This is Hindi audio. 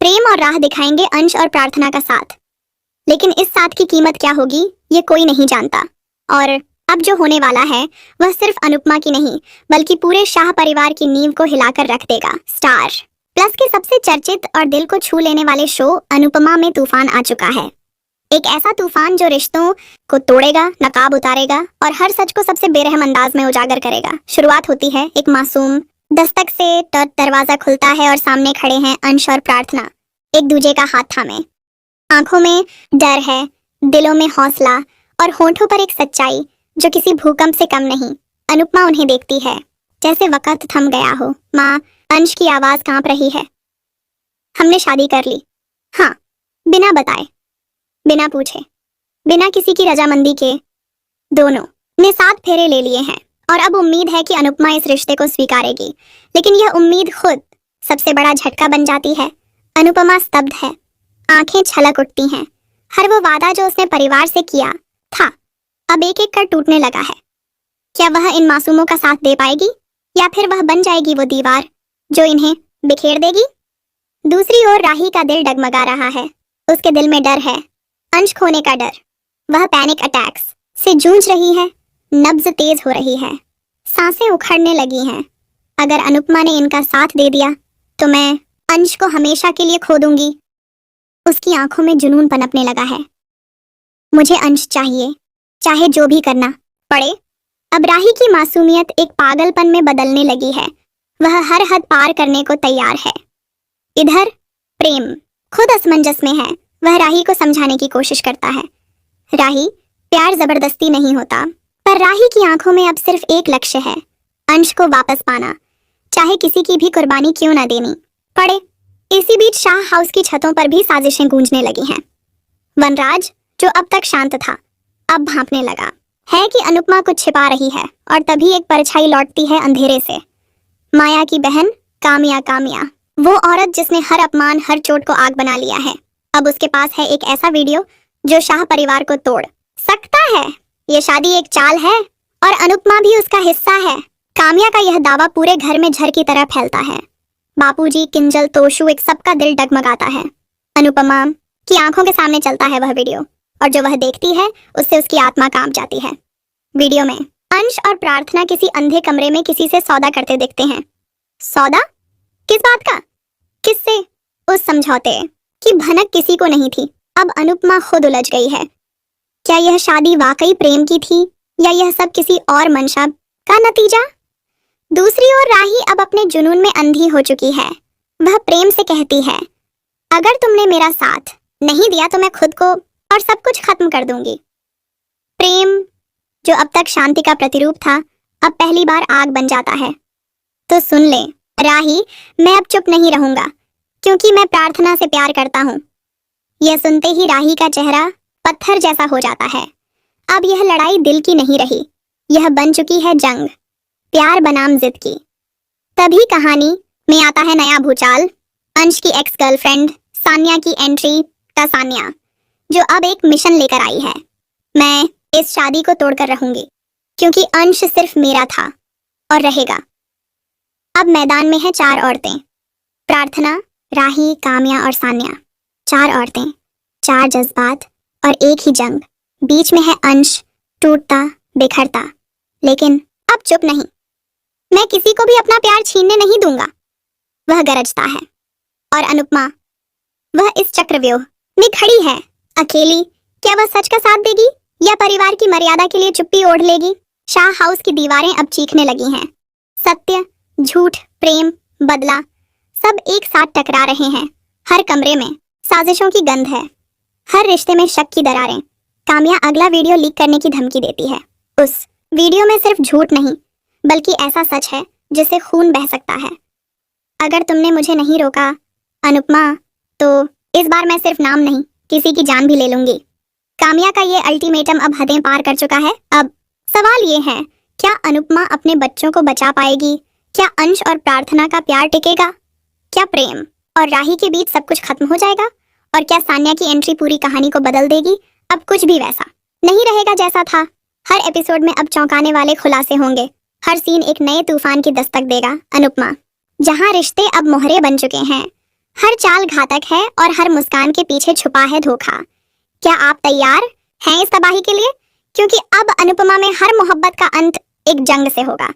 प्रेम और राह दिखाएंगे अंश और प्रार्थना का साथ। लेकिन इस साथ की कीमत क्या होगी ये कोई नहीं जानता। और अब जो होने वाला है वह सिर्फ अनुपमा की नहीं बल्कि पूरे शाह परिवार की नींव को हिलाकर रख देगा। स्टार प्लस के सबसे चर्चित और दिल को छू लेने वाले शो अनुपमा में तूफान आ चुका है। एक ऐसा तूफान जो रिश्तों को तोड़ेगा, नकाब उतारेगा और हर सच को सबसे बेरहम अंदाज में उजागर करेगा। शुरुआत होती है एक मासूम दस्तक से। दरवाजा खुलता है और सामने खड़े हैं अंश और प्रार्थना, एक दूजे का हाथ थामे। आंखों में डर है, दिलों में हौसला और होठों पर एक सच्चाई जो किसी भूकंप से कम नहीं। अनुपमा उन्हें देखती है जैसे वक्त थम गया हो। माँ, अंश की आवाज कांप रही है। हमने शादी कर ली। हाँ, बिना बताए, बिना पूछे, बिना किसी की रजामंदी के। दोनों ने 7 फेरे ले लिए हैं और अब उम्मीद है कि अनुपमा इस रिश्ते को स्वीकारेगी। लेकिन यह उम्मीद खुद सबसे बड़ा झटका बन जाती है। अनुपमा स्तब्ध है, आंखें छलक उठती हैं। हर वो वादा जो उसने परिवार से किया था अब एक एक कर टूटने लगा है। क्या वह इन मासूमों का साथ दे पाएगी या फिर वह बन जाएगी वो दीवार जो इन्हें बिखेर देगी? दूसरी ओर राही का दिल डगमगा रहा है। उसके दिल में डर है, अंश खोने का डर। वह पैनिक अटैक्स से जूझ रही है, नब्ज तेज हो रही है, सांसें उखड़ने लगी हैं। अगर अनुपमा ने इनका साथ दे दिया तो मैं अंश को हमेशा के लिए खो दूंगी। उसकी आंखों में जुनून पनपने लगा है। मुझे अंश चाहिए, चाहे जो भी करना पड़े। अब राही की मासूमियत एक पागलपन में बदलने लगी है। वह हर हद पार करने को तैयार है। इधर प्रेम खुद असमंजस में है। वह राही को समझाने की कोशिश करता है। राही, प्यार जबरदस्ती नहीं होता। पर राही की आंखों में अब सिर्फ एक लक्ष्य है, अंश को वापस पाना, चाहे किसी की भी कुर्बानी क्यों ना देनी पड़े। इसी बीच शाह हाउस की छतों पर भी साजिशें गूंजने लगी हैं। वनराज, जो अब तक शांत था, अब भांपने लगा है कि अनुपमा कुछ छिपा रही है। और तभी एक परछाई लौटती है अंधेरे से। माया की बहन कामिया। कामिया, वो औरत जिसने हर अपमान, हर चोट को आग बना लिया है। अब उसके पास है एक ऐसा वीडियो जो शाह परिवार को तोड़ सकता है। ये शादी एक चाल है और अनुपमा भी उसका हिस्सा है। कामिया का यह दावा पूरे घर में झर की तरह फैलता है। बापूजी, किंजल, तोशु, एक सबका दिल डगमगाता है। अनुपमा की आंखों के सामने चलता है वह वीडियो और जो वह देखती है उससे उसकी आत्मा कांप जाती है। वीडियो में अंश और प्रार्थना किसी अंधे कमरे में किसी से सौदा करते दिखते हैं। सौदा? किस बात का? किससे? उस समझौते की भनक किसी को नहीं थी। अब अनुपमा खुद उलझ गई है। क्या यह शादी वाकई प्रेम की थी या यह सब किसी और मंशा का नतीजा? दूसरी ओर राही अब अपने जुनून में अंधी हो चुकी है। वह प्रेम से कहती है, अगर तुमने मेरा साथ नहीं दिया तो मैं खुद को और सब कुछ खत्म कर दूंगी। प्रेम, जो अब तक शांति का प्रतिरूप था, अब पहली बार आग बन जाता है। तो सुन ले राही, मैं अब चुप नहीं रहूंगा क्योंकि मैं प्रार्थना से प्यार करता हूँ। यह सुनते ही राही का चेहरा पत्थर जैसा हो जाता है। अब यह लड़ाई दिल की नहीं रही, यह बन चुकी है जंग, प्यार बनाम जिद की। तभी कहानी में आता है नया भूचाल। अंश की एक्स गर्लफ्रेंड सान्या की एंट्री का। सान्या जो अब एक मिशन लेकर आई है, मैं इस शादी को तोड़कर रहूंगी क्योंकि अंश सिर्फ मेरा था और रहेगा। अब मैदान में है 4 औरतें, प्रार्थना, राही, कामिया और सान्या। 4 औरतें, 4 जज्बात और एक ही जंग। बीच में है अंश, टूटता, बिखरता, लेकिन अब चुप नहीं। मैं किसी को भी अपना प्यार छीनने नहीं दूंगा, वह गरजता है। और अनुपमा, वह इस चक्रव्यूह में खड़ी है, अकेली। क्या वह सच का साथ देगी या परिवार की मर्यादा के लिए चुप्पी ओढ़ लेगी? शाह हाउस की दीवारें अब चीखने लगी हैं। सत्य, झूठ, प्रेम, बदला, सब एक साथ टकरा रहे हैं। हर कमरे में साजिशों की गंध है, हर रिश्ते में शक की दरारें। कामिया अगला वीडियो लीक करने की धमकी देती है। उस वीडियो में सिर्फ झूठ नहीं बल्कि ऐसा सच है जिससे खून बह सकता है। अगर तुमने मुझे नहीं रोका अनुपमा, तो इस बार मैं सिर्फ नाम नहीं, किसी की जान भी ले लूंगी। कामिया का ये अल्टीमेटम अब हदें पार कर चुका है। अब सवाल ये है, क्या अनुपमा अपने बच्चों को बचा पाएगी? क्या अंश और प्रार्थना का प्यार टिकेगा? क्या प्रेम और राही के बीच सब कुछ खत्म हो जाएगा? और क्या सान्या की एंट्री पूरी कहानी को बदल देगी? अब कुछ भी वैसा नहीं रहेगा जैसा था। हर एपिसोड में अब चौंकाने वाले खुलासे होंगे। हर सीन एक नए तूफान की दस्तक देगा। अनुपमा, जहां रिश्ते अब मोहरे बन चुके हैं, हर चाल घातक है और हर मुस्कान के पीछे छुपा है धोखा। क्या आप तैयार हैं इस तबाही के लिए? क्योंकि अब अनुपमा में हर मोहब्बत का अंत एक जंग से होगा।